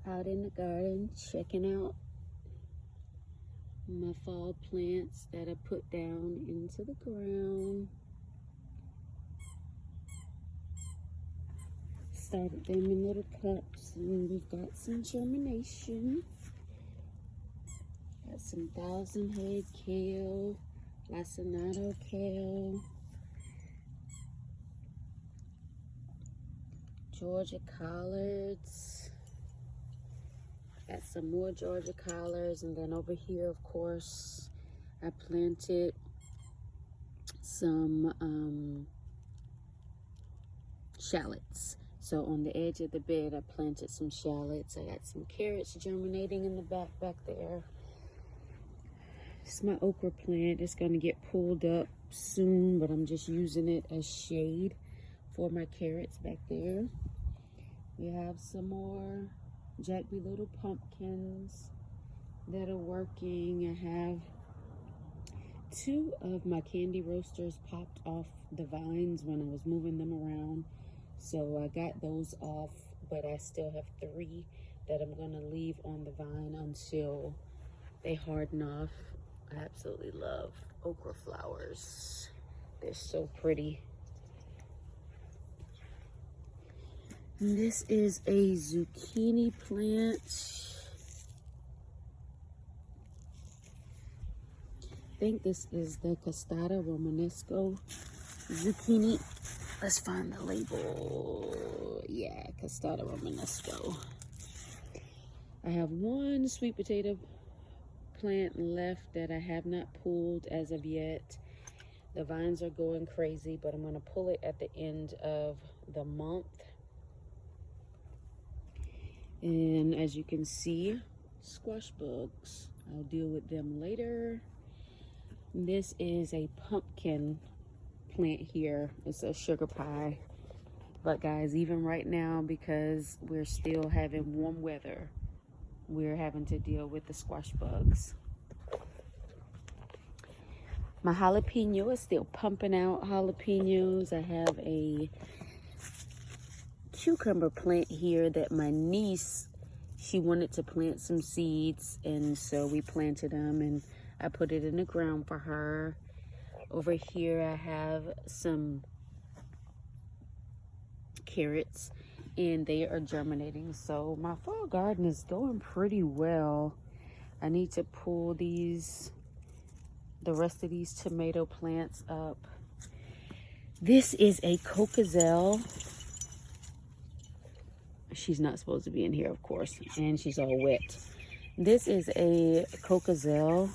out in the garden checking out my fall plants that I put down into the ground. Started them in little cups, and we've got some germination. Got some 1,000-head kale, lacinato kale, Georgia collards. Got some more Georgia collards, and then over here, of course, I planted some shallots. So on the edge of the bed, I planted some shallots. I got some carrots germinating in the back there. This is my okra plant. It's gonna get pulled up soon, but I'm just using it as shade for my carrots back there. We have some more Jack-B little pumpkins that are working. I have 2 of my candy roasters popped off the vines when I was moving them around. So I got those off, but I still have 3 that I'm gonna leave on the vine until they harden off. I absolutely love okra flowers. They're so pretty. And this is a zucchini plant. I think this is the Costata Romanesco zucchini. Let's find the label. Yeah, Costata Romanesco. I have 1 sweet potato plant left that I have not pulled as of yet. The vines are going crazy, but I'm going to pull it at the end of the month. And as you can see, squash bugs. I'll deal with them later. This is a pumpkin plant here. It's a sugar pie. But guys, even right now, because we're still having warm weather, we're having to deal with the squash bugs. My jalapeno is still pumping out jalapenos. I have a cucumber plant here that my niece, she wanted to plant some seeds, and so we planted them, and I put it in the ground for her. Over here I have some carrots, and they are germinating. So my fall garden is going pretty well. I need to pull the rest of these tomato plants up. This is a cocazelle. She's not supposed to be in here, of course, and she's all wet. This is a cocazelle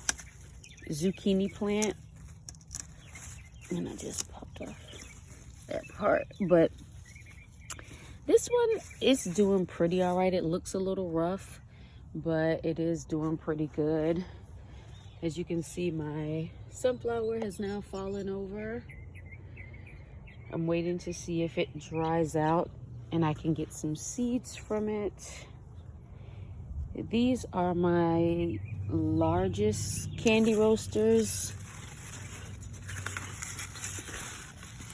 zucchini plant, and I just popped off that part, but this one is doing pretty all right. It looks a little rough, but it is doing pretty good. As you can see, my sunflower has now fallen over. I'm waiting to see if it dries out and I can get some seeds from it. These are my largest candy roasters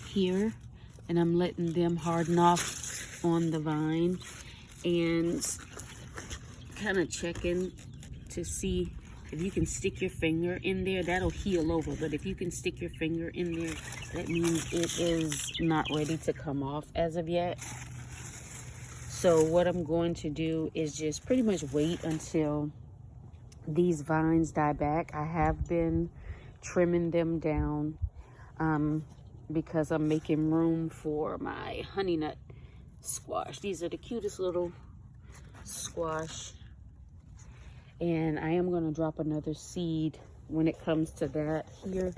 here, and I'm letting them harden off on the vine and kind of checking to see if you can stick your finger in there. That'll heal over, but if you can stick your finger in there, that means it is not ready to come off as of yet. So what I'm going to do is just pretty much wait until these vines die back. I have been trimming them down because I'm making room for my honey nut squash. These are the cutest little squash. And I am going to drop another seed when it comes to that. Here,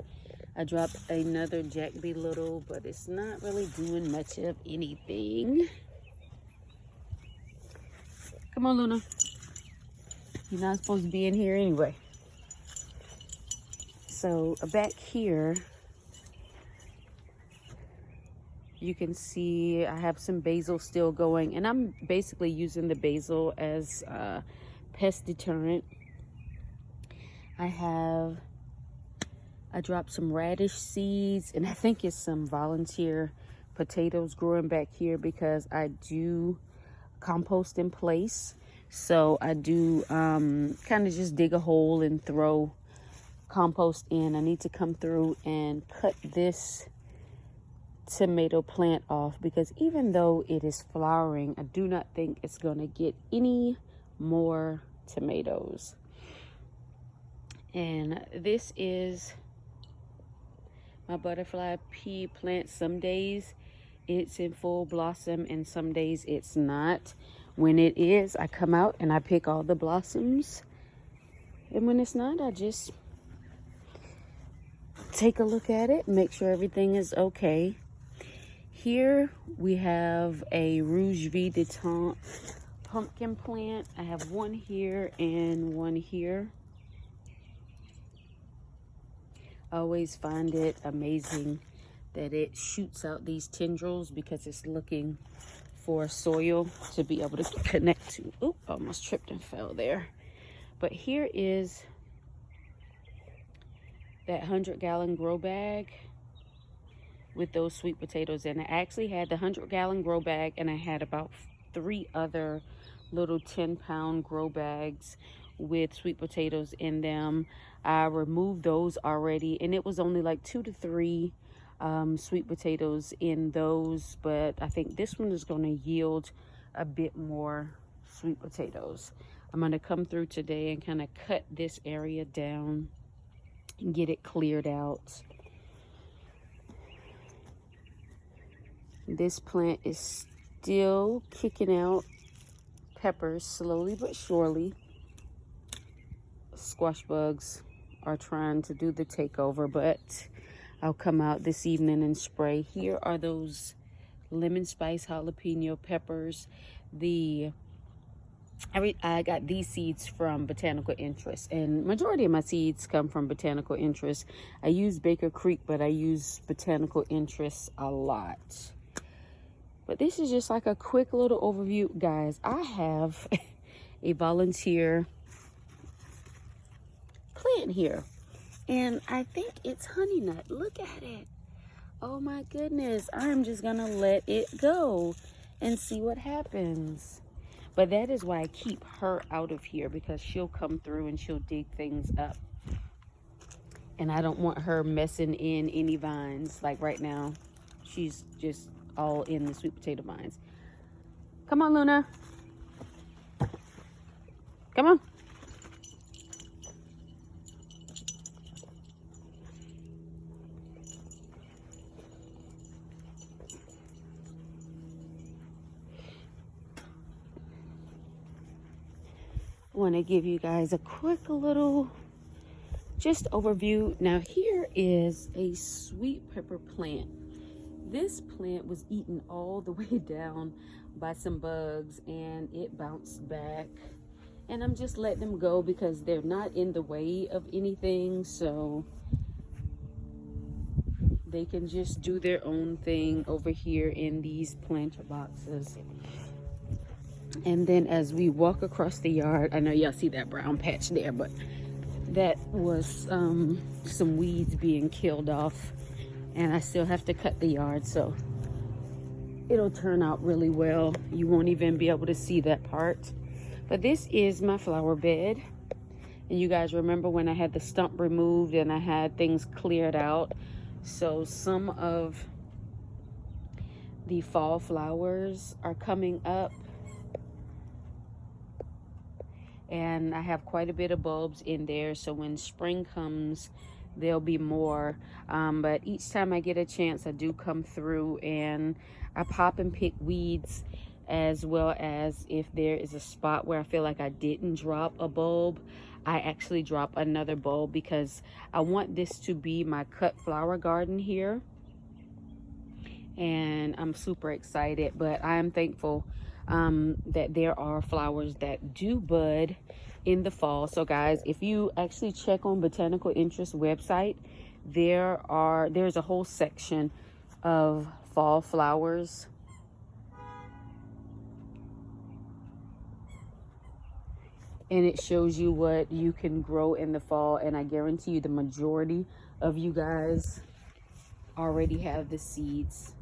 I dropped another Jack-B little, but it's not really doing much of anything. Come on, Luna. You're not supposed to be in here anyway. So back here, you can see I have some basil still going, and I'm basically using the basil as pest deterrent. I dropped some radish seeds, and I think it's some volunteer potatoes growing back here because I do compost in place. So I do kind of just dig a hole and throw compost in. I need to come through and cut this tomato plant off, because even though it is flowering, I do not think it's going to get any more tomatoes. And this is my butterfly pea plant. Some days it's in full blossom and some days it's not. When it is, I come out and I pick all the blossoms, and when it's not, I just take a look at it, make sure everything is okay. Here we have a Rouge Vita pumpkin plant. I have one here and one here. I always find it amazing that it shoots out these tendrils, because it's looking for soil to be able to connect to. Oop, almost tripped and fell there. But here is that 100-gallon grow bag with those sweet potatoes in it. I actually had the 100-gallon grow bag, and I had about 3 other little 10-pound grow bags with sweet potatoes in them. I removed those already, and it was only like 2 to 3 sweet potatoes in those, but I think this one is going to yield a bit more sweet potatoes. I'm going to come through today and kind of cut this area down and get it cleared out. This plant is still kicking out peppers slowly but surely. Squash bugs are trying to do the takeover, but I'll come out this evening and spray. Here are those lemon spice jalapeno peppers. I got these seeds from Botanical Interest, and majority of my seeds come from Botanical Interest. I use Baker Creek, but I use Botanical Interest a lot. But this is just like a quick little overview, guys. I have a volunteer plant here, and I think it's honey nut. Look at it. Oh my goodness. I'm just gonna let it go and see what happens. But that is why I keep her out of here, because she'll come through and she'll dig things up, and I don't want her messing in any vines. Like right now, she's just all in the sweet potato vines. Come on, Luna. Come on. I want to give you guys a quick little just overview. Now here is a sweet pepper plant. This plant was eaten all the way down by some bugs, and it bounced back, and I'm just letting them go because they're not in the way of anything, so they can just do their own thing over here in these planter boxes. And then as we walk across the yard, I know y'all see that brown patch there, but that was some weeds being killed off, and I still have to cut the yard, so it'll turn out really well. You won't even be able to see that part. But this is my flower bed, and you guys remember when I had the stump removed and I had things cleared out. So some of the fall flowers are coming up, and I have quite a bit of bulbs in there, so when spring comes there'll be more. But each time I get a chance, I do come through and I pop and pick weeds, as well as if there is a spot where I feel like I didn't drop a bulb, I actually drop another bulb, because I want this to be my cut flower garden here, and I'm super excited. But I am thankful that there are flowers that do bud in the fall. So guys, if you actually check on Botanical Interest website, there's a whole section of fall flowers. And it shows you what you can grow in the fall, and I guarantee you the majority of you guys already have the seeds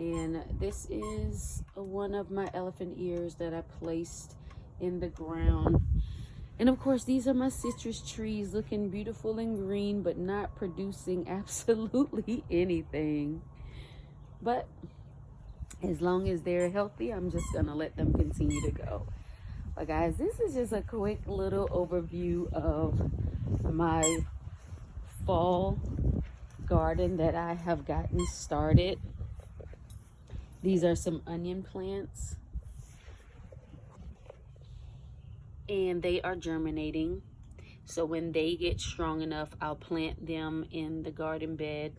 And this is one of my elephant ears that I placed in the ground. And of course, these are my citrus trees, looking beautiful and green, but not producing absolutely anything. But as long as they're healthy, I'm just gonna let them continue to go. But guys, this is just a quick little overview of my fall garden that I have gotten started. These are some onion plants, and they are germinating. So when they get strong enough, I'll plant them in the garden bed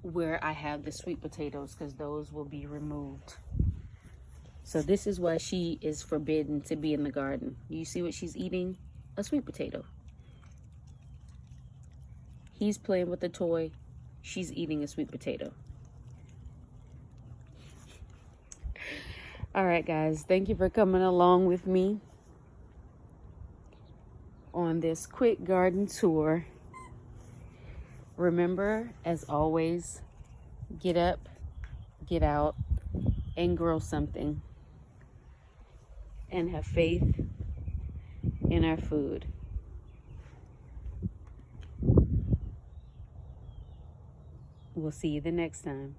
where I have the sweet potatoes, because those will be removed. So this is why she is forbidden to be in the garden. You see what she's eating? A sweet potato. He's playing with a toy. She's eating a sweet potato. All right, guys. Thank you for coming along with me on this quick garden tour. Remember, as always, get up, get out, and grow something. And have faith in our food. We'll see you the next time.